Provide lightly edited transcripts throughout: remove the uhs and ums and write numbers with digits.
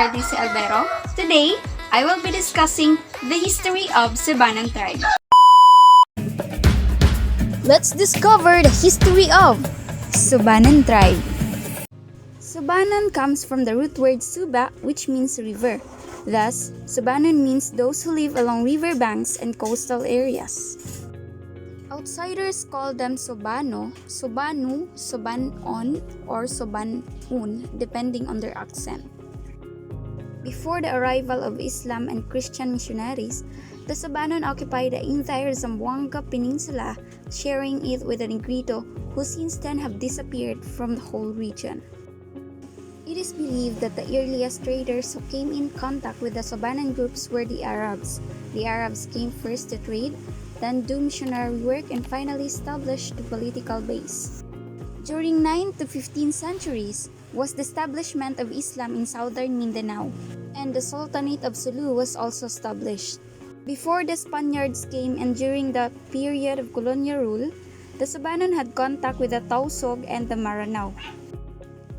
Narcisse Albero. Today, I will be discussing the history of Subanen tribe. Let's discover the history of Subanen tribe. Subanen comes from the root word suba, which means river. Thus, Subanen means those who live along river banks and coastal areas. Outsiders call them Sobano, Sobanu, Sobanon, or Sobanun, depending on their accent. Before the arrival of Islam and Christian missionaries, the Subanon occupied the entire Zamboanga Peninsula, sharing it with the Negrito, who since then have disappeared from the whole region. It is believed that the earliest traders who came in contact with the Subanen groups were the Arabs. The Arabs came first to trade, then do missionary work, and finally established the political base. During 9th to 15th centuries was the establishment of Islam in southern Mindanao, and the Sultanate of Sulu was also established. Before the Spaniards came and during the period of colonial rule, the Subanon had contact with the Tausug and the Maranao.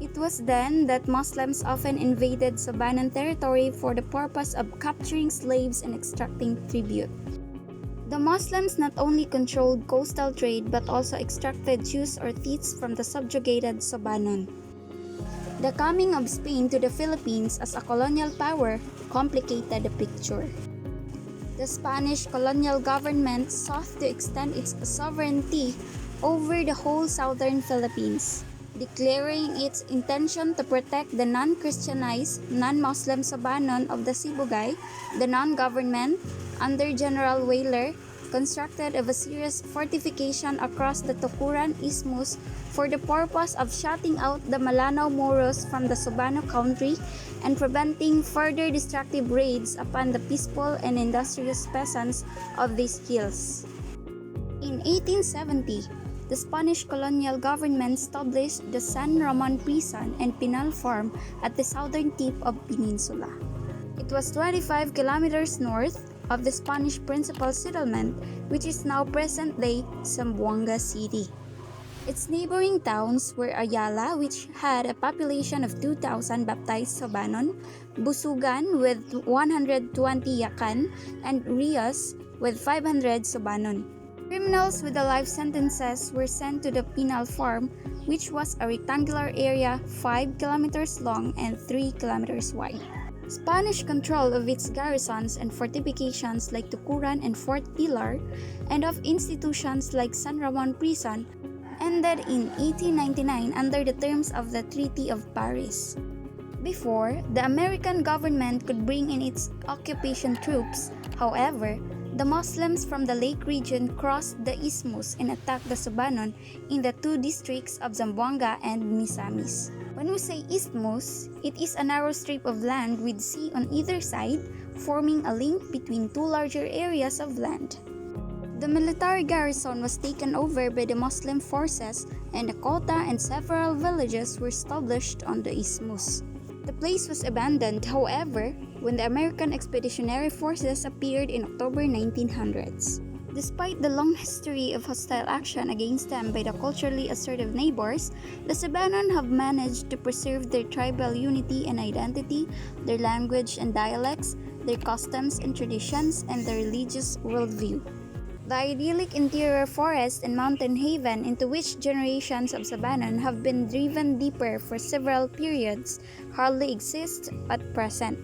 It was then that Muslims often invaded Subanen territory for the purpose of capturing slaves and extracting tribute. The Muslims not only controlled coastal trade but also extracted Jews or thieves from the subjugated Subanon. The coming of Spain to the Philippines as a colonial power complicated the picture. The Spanish colonial government sought to extend its sovereignty over the whole southern Philippines, declaring its intention to protect the non-Christianized, non-Muslim Subanon of the Sibugay, the non-government, under General Weyler, constructed of a serious fortification across the Tucuran Isthmus for the purpose of shutting out the Malanao Moros from the Subano country and preventing further destructive raids upon the peaceful and industrious peasants of these hills. In 1870, the Spanish colonial government established the San Ramon prison and penal farm at the southern tip of Peninsula. It was 25 kilometers north of the Spanish principal settlement, which is now present-day Zamboanga City. Its neighboring towns were Ayala, which had a population of 2,000 baptized Subanon, Busugan with 120 Yakan, and Rios with 500 Subanon. Criminals with the life sentences were sent to the penal farm, which was a rectangular area 5 kilometers long and 3 kilometers wide. Spanish control of its garrisons and fortifications like Tucuran and Fort Pilar, and of institutions like San Ramon Prison, ended in 1899 under the terms of the Treaty of Paris. Before, the American government could bring in its occupation troops. However, the Muslims from the lake region crossed the Isthmus and attacked the Subanon in the two districts of Zamboanga and Misamis. When we say Isthmus, it is a narrow strip of land with sea on either side, forming a link between two larger areas of land. The military garrison was taken over by the Muslim forces, and a quota and several villages were established on the Isthmus. The place was abandoned, however, when the American Expeditionary Forces appeared in October 1900s. Despite the long history of hostile action against them by the culturally assertive neighbors, the Subanon have managed to preserve their tribal unity and identity, their language and dialects, their customs and traditions, and their religious worldview. The idyllic interior forest and mountain haven into which generations of Subanon have been driven deeper for several periods hardly exists at present.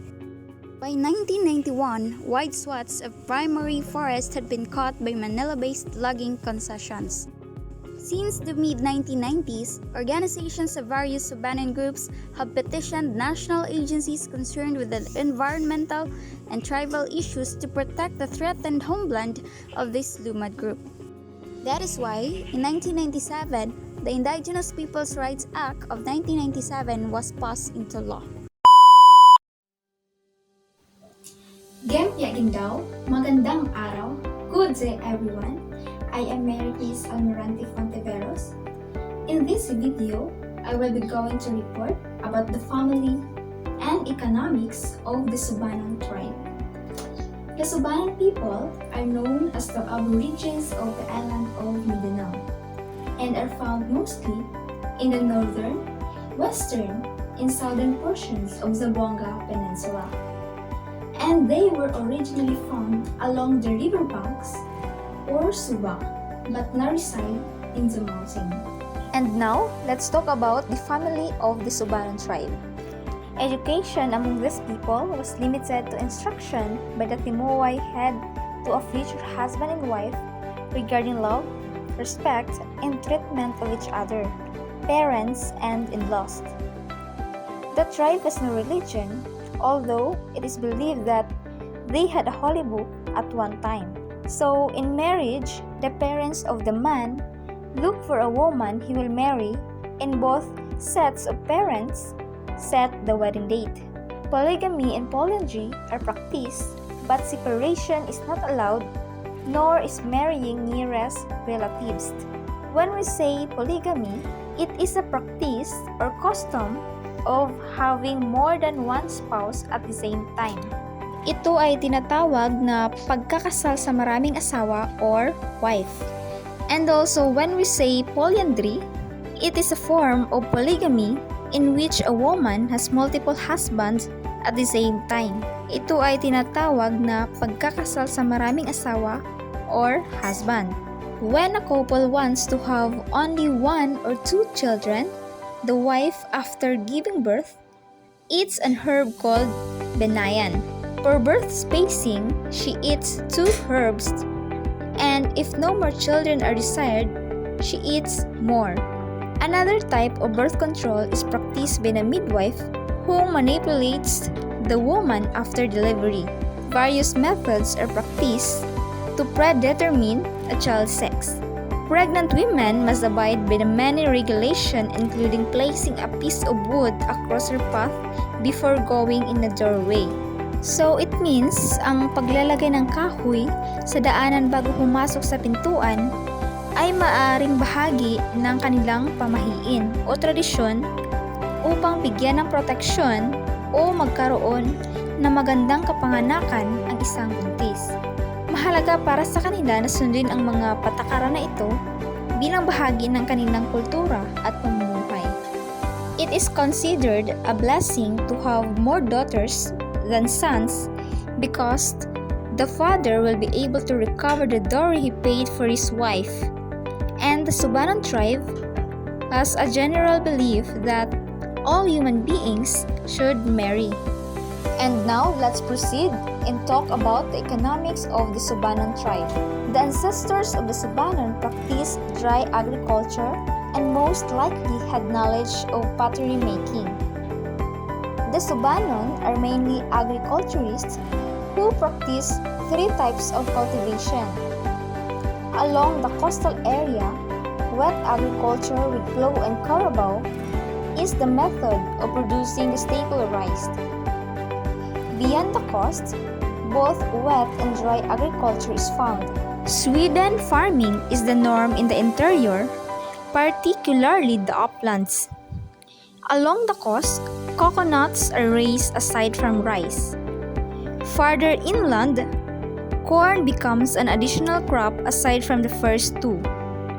By 1991, wide swaths of primary forest had been cut by Manila-based logging concessions. Since the mid-1990s, organizations of various Subanen groups have petitioned national agencies concerned with the environmental and tribal issues to protect the threatened homeland of this Lumad group. That is why, in 1997, the Indigenous Peoples' Rights Act of 1997 was passed into law. Daw, magandang araw. Good day everyone. I am Maricris Almirante Fonteveros. In this video, I will be going to report about the family and economics of the Subanen tribe. The Subanen people are known as the Aborigines of the island of Mindanao and are found mostly in the northern, western, in southern portions of Zamboanga Peninsula. And they were originally found along the riverbanks or Suba, but now reside in the mountain. And now, let's talk about the family of the Subanen tribe. Education among these people was limited to instruction by the Timoy head to a future husband and wife regarding love, respect, and treatment of each other, parents, and in-laws. The tribe has no religion, although it is believed that they had a holy book at one time. So, in marriage, the parents of the man look for a woman he will marry, and both sets of parents set the wedding date. Polygamy and polyandry are practiced, but separation is not allowed, nor is marrying nearest relatives. When we say polygamy, it is a practice or custom of having more than one spouse at the same time. Ito ay tinatawag na pagkakasal sa maraming asawa or wife. And also, when we say polyandry, it is a form of polygamy in which a woman has multiple husbands at the same time. Ito ay tinatawag na pagkakasal sa maraming asawa or husband. When a couple wants to have only one or two children, the wife, after giving birth, eats an herb called benayan. For birth spacing, she eats 2 herbs, and if no more children are desired, she eats more. Another type of birth control is practiced by a midwife who manipulates the woman after delivery. Various methods are practiced to predetermine a child's sex. Pregnant women must abide by the many regulations, including placing a piece of wood across her path before going in the doorway. So it means ang paglalagay ng kahoy sa daanan bago pumasok sa pintuan ay maaaring bahagi ng kanilang pamahiin o tradisyon upang bigyan ng proteksyon o magkaroon ng magandang kapanganakan ang isang buntis. Mahalaga para sa kanila na sundin ang mga patakaran na ito bilang bahagi ng kanilang kultura at pamumuhay. It is considered a blessing to have more daughters than sons because the father will be able to recover the dowry he paid for his wife. And the Subanen tribe has a general belief that all human beings should marry. And now, let's proceed and talk about the economics of the Subanen tribe. The ancestors of the Subanen practiced dry agriculture and most likely had knowledge of pottery making. The Subanen are mainly agriculturists who practice 3 types of cultivation. Along the coastal area, wet agriculture with plow and carabao is the method of producing the staple rice. Beyond the coast, both wet and dry agriculture is found. Sweden farming is the norm in the interior, particularly the uplands. Along the coast, coconuts are raised aside from rice. Farther inland, corn becomes an additional crop aside from the first 2.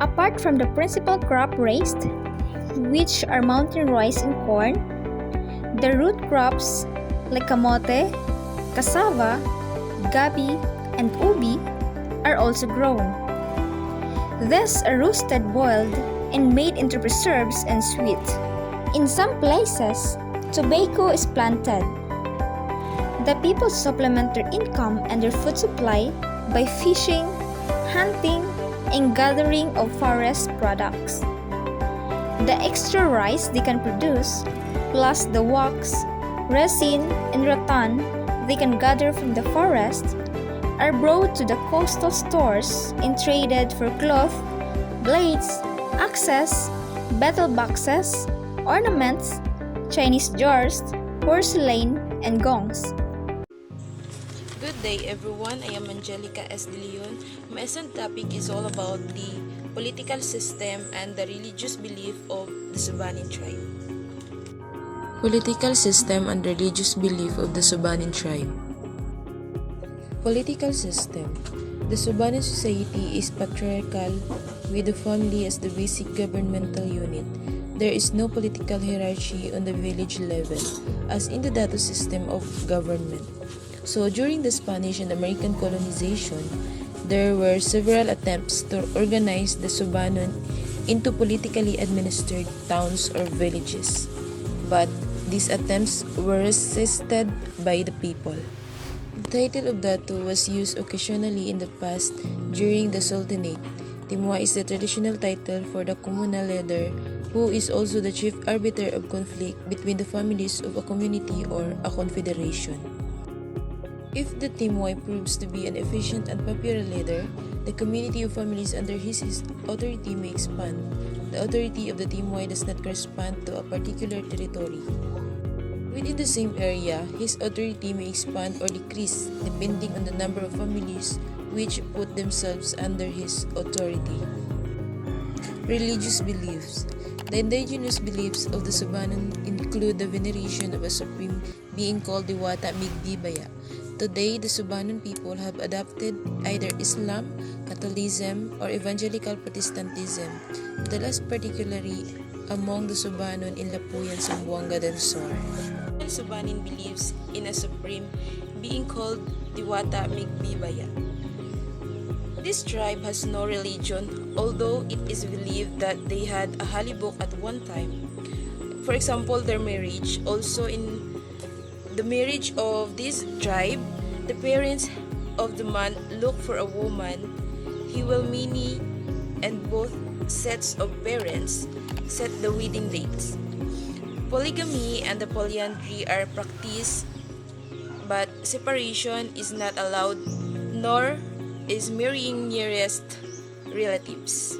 Apart from the principal crop raised, which are mountain rice and corn, the root crops like kamote, cassava, gabi, and ubi are also grown. These are roasted, boiled, and made into preserves and sweet. In some places, tobacco is planted. The people supplement their income and their food supply by fishing, hunting, and gathering of forest products. The extra rice they can produce, plus the wax, resin, and rattan they can gather from the forest, are brought to the coastal stores and traded for cloth, blades, axes, betel boxes, ornaments, Chinese jars, porcelain, and gongs. Good day everyone, I am Angelica S. De Leon. My lesson topic is all about the political system and the religious belief of the Subanen tribe. Political system and religious belief of the Subanen tribe. Political system. The Subanen society is patriarchal with the family as the basic governmental unit. There is no political hierarchy on the village level, as in the dato system of government. So during the Spanish and American colonization, there were several attempts to organize the Subanen into politically administered towns or villages. But these attempts were resisted by the people. The title of dato was used occasionally in the past during the Sultanate. Timwa is the traditional title for the communal leader who is also the chief arbiter of conflict between the families of a community or a confederation. If the Timway proves to be an efficient and popular leader, the community of families under his authority may expand. The authority of the Timway does not correspond to a particular territory. Within the same area, his authority may expand or decrease depending on the number of families which put themselves under his authority. Religious beliefs. The indigenous beliefs of the Subanen include the veneration of a supreme being called Diwata Migbibaya. Today, the Subanen people have adopted either Islam, Catholicism, or Evangelical Protestantism, the last particularly among the Subanen in Lapuyan, Zamboanga del Sur. Subanen believes in a supreme being called Diwata Migbibaya. This tribe has no religion, although it is believed that they had a halibok at one time. For example, their marriage. Also in the marriage of this tribe, the parents of the man look for a woman. He will marry, and both sets of parents set the wedding dates. Polygamy and the polyandry are practiced, but separation is not allowed, nor is marrying nearest relatives.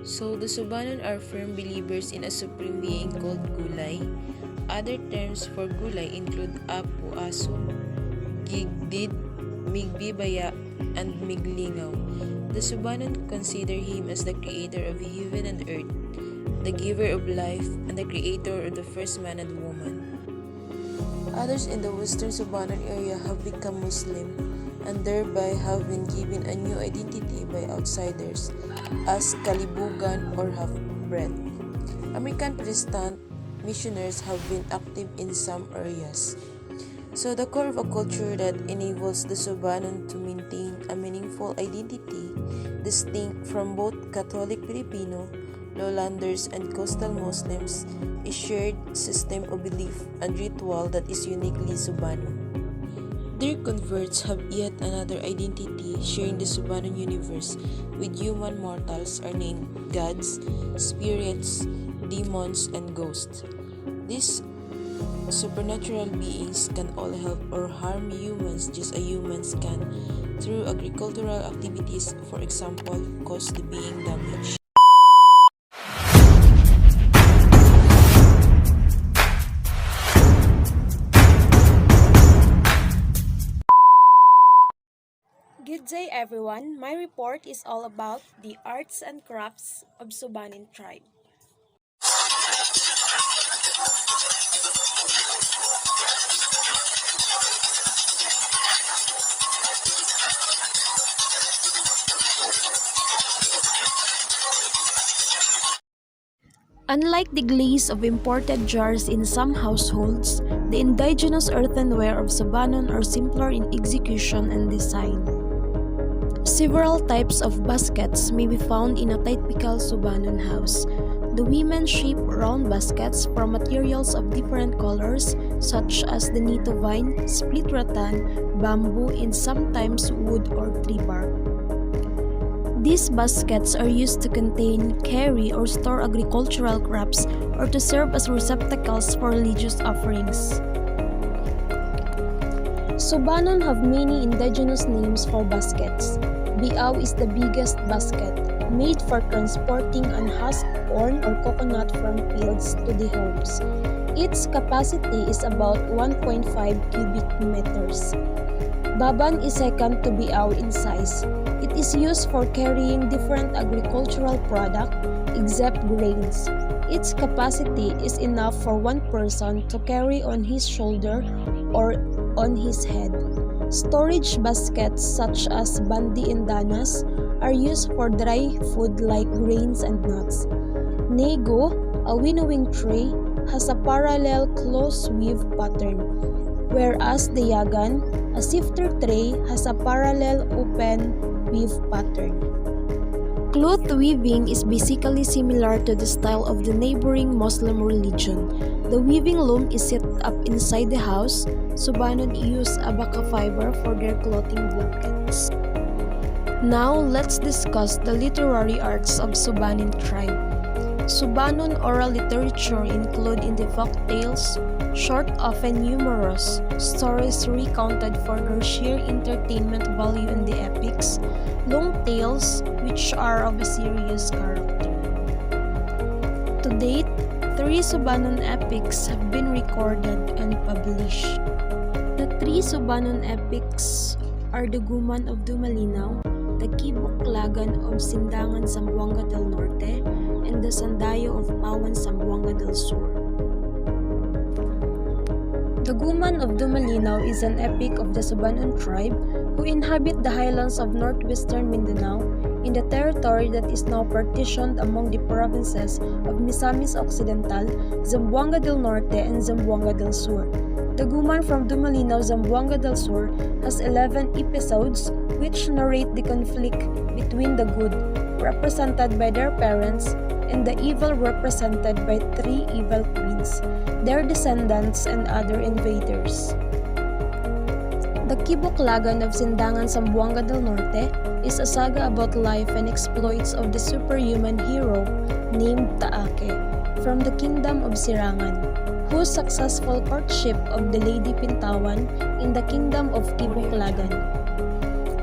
So the Subanen are firm believers in a supreme being called Gulay. Other terms for Gulay include Apo, Aso, Gigdid, Migbibaya, and Miglingaw. The Subanen consider him as the creator of heaven and earth, the giver of life, and the creator of the first man and woman. Others in the western Subanen area have become Muslim and thereby have been given a new identity by outsiders as Kalibugan or half-bred. American Protestant missionaries have been active in some areas. So the core of a culture that enables the Subanen to maintain a meaningful identity distinct from both Catholic Filipino, lowlanders, and coastal Muslims is shared system of belief and ritual that is uniquely Subanen. Their converts have yet another identity sharing the Subanen universe with human mortals are named gods, spirits, demons, and ghosts. These supernatural beings can all help or harm humans just as humans can through agricultural activities, for example, cause the being damage. Good day everyone, my report is all about the arts and crafts of Subanen tribe. Unlike the glaze of imported jars in some households, the indigenous earthenware of Subanen are simpler in execution and design. Several types of baskets may be found in a typical Subanen house. The women shape round baskets from materials of different colors such as the nito vine, split rattan, bamboo, and sometimes wood or tree bark. These baskets are used to contain, carry, or store agricultural crops or to serve as receptacles for religious offerings. Subanen have many indigenous names for baskets. Biaw is the biggest basket, made for transporting unhusked corn or coconut from fields to the homes. Its capacity is about 1.5 cubic meters. Baban is second to Biaw in size. It is used for carrying different agricultural products except grains. Its capacity is enough for one person to carry on his shoulder or on his head. Storage baskets such as bandi and danas are used for dry food like grains and nuts. Nego, a winnowing tray, has a parallel close weave pattern, whereas the yagan, a sifter tray, has a parallel open weave pattern. Cloth weaving is basically similar to the style of the neighboring Muslim religion. The weaving loom is set up inside the house. Subanen use abaca fiber for their clothing blankets. Now, let's discuss the literary arts of Subanen tribe. Subanen oral literature include in the folk tales, short, often humorous, stories recounted for their sheer entertainment value in the epics, long tales, which are of a serious character. To date, 3 Subanen epics have been recorded and published. The 3 Subanen epics are the Guman of Dumalinaw, the Kibuklagan of Sindangan Zamboanga del Norte, and the Sandayo of Pawan Zamboanga del Sur. The Guman of Dumalinaw is an epic of the Subanen tribe who inhabit the highlands of northwestern Mindanao in the territory that is now partitioned among the provinces of Misamis Occidental, Zamboanga del Norte, and Zamboanga del Sur. The Guman from Dumalinaw, Zamboanga del Sur has 11 episodes which narrate the conflict between the good, represented by their parents, and the evil, represented by 3 evil queens, their descendants, and other invaders. The Kibuklagan of Sindangan Zamboanga del Norte is a saga about life and exploits of the superhuman hero named Taake from the kingdom of Sirangan, whose successful courtship of the Lady Pintawan in the kingdom of Kibuklagan.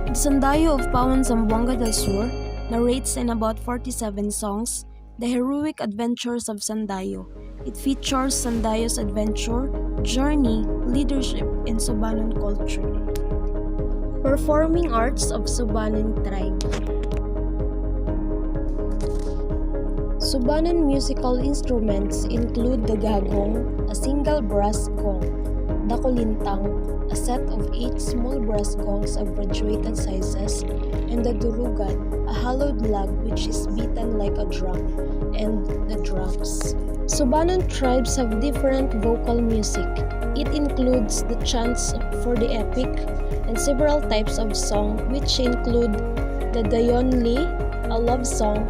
The Sandayo of Pawan Zamboanga del Sur narrates in about 47 songs the heroic adventures of Sandayo. It features Sandayo's adventure, journey, leadership, and Subanen culture. Performing arts of Subanen tribe. Subanen musical instruments include the gagong, a single brass gong, the kulintang, a set of 8 small brass gongs of graduated sizes, and the durugan, a hollowed log which is beaten like a drum, and the drums. Subanen tribes have different vocal music. It includes the chants for the epic and several types of song which include the dayonli, a love song,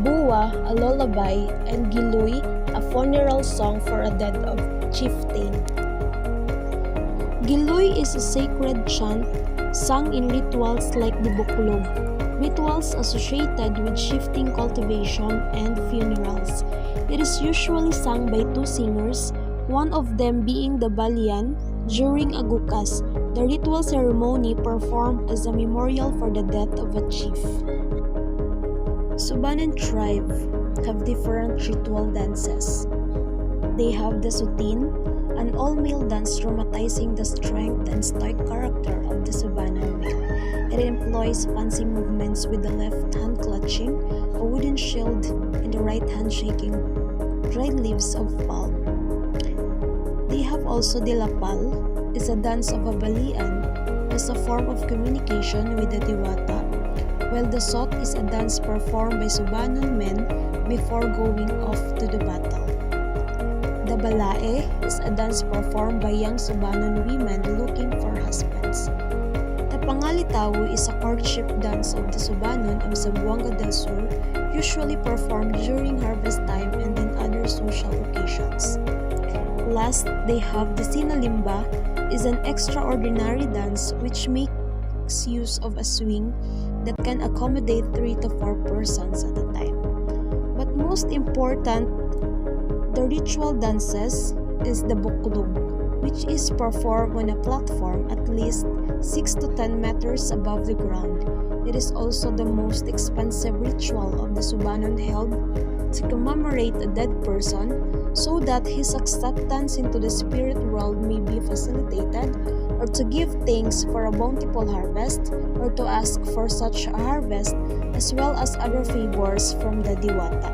buwa, a lullaby, and giluy, a funeral song for a dead of chieftain. Giluy is a sacred chant sung in rituals like the buklog, rituals associated with shifting cultivation and funerals. It is usually sung by 2 singers, one of them being the balian during a gukas, the ritual ceremony performed as a memorial for the death of a chief. Subanen tribe have different ritual dances. They have the sutin, an all-male dance dramatizing the strength and stoic character of the Subanen male. It employs fancy movements with the left hand clutching a wooden shield and the right hand shaking dried leaves of palm. They have also the lapal, is a dance of a balian as a form of communication with the diwata, while the sot is a dance performed by Subanen men before going off to the battle. The balae is a dance performed by young Subanen women looking for husbands. The pangalitawu is a courtship dance of the Subanen of Zamboanga del Sur, usually performed during harvest time and in other social occasions. Last, they have the sinalimba, is an extraordinary dance which makes use of a swing that can accommodate 3 to 4 persons at a time. But most important, the ritual dances is the buklog, which is performed on a platform at least 6 to 10 meters above the ground. It is also the most expensive ritual of the Subanen held to commemorate a dead person so that his acceptance into the spirit world may be facilitated, or to give thanks for a bountiful harvest, or to ask for such a harvest as well as other favors from the diwata.